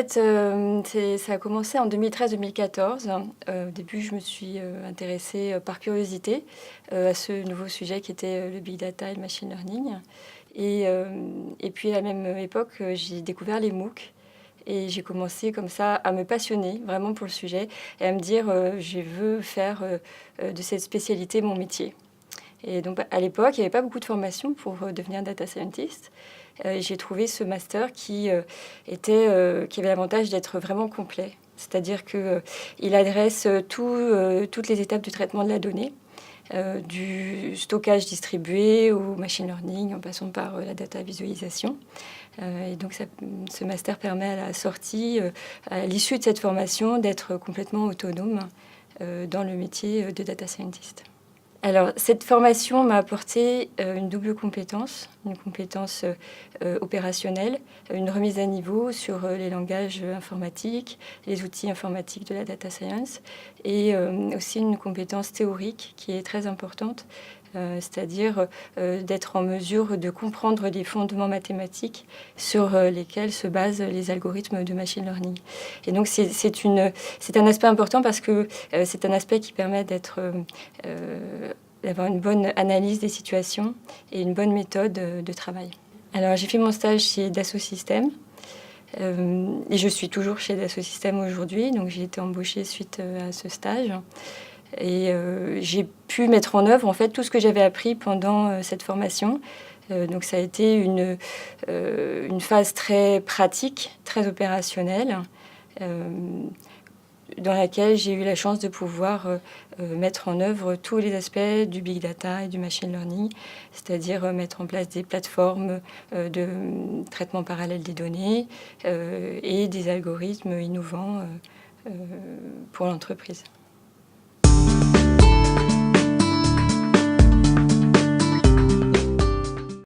fait, ça a commencé en 2013-2014. Au début, je me suis intéressée par curiosité à ce nouveau sujet qui était le big data et le machine learning. Et puis à la même époque, j'ai découvert les MOOC. Et j'ai commencé comme ça à me passionner vraiment pour le sujet et à me dire je veux faire de cette spécialité mon métier. Et donc à l'époque, il n'y avait pas beaucoup de formation pour devenir data scientist. J'ai trouvé ce master qui avait l'avantage d'être vraiment complet. C'est-à-dire qu'il adresse toutes les étapes du traitement de la donnée, du stockage distribué au machine learning en passant par la data visualisation. Et donc ce master permet à la sortie, à l'issue de cette formation, d'être complètement autonome dans le métier de data scientist. Alors, cette formation m'a apporté une double compétence, une compétence opérationnelle, une remise à niveau sur les langages informatiques, les outils informatiques de la data science, et aussi une compétence théorique qui est très importante, c'est-à-dire d'être en mesure de comprendre les fondements mathématiques sur lesquels se basent les algorithmes de machine learning. Et donc c'est un aspect important parce que c'est un aspect qui permet d'avoir une bonne analyse des situations et une bonne méthode de travail. Alors j'ai fait mon stage chez Dassault Systèmes. Et je suis toujours chez Dassault Systèmes aujourd'hui, donc j'ai été embauchée suite à ce stage. Et j'ai pu mettre en œuvre en fait tout ce que j'avais appris pendant cette formation. Donc ça a été une phase très pratique, très opérationnelle, dans laquelle j'ai eu la chance de pouvoir mettre en œuvre tous les aspects du big data et du machine learning, c'est-à-dire mettre en place des plateformes de traitement parallèle des données et des algorithmes innovants pour l'entreprise.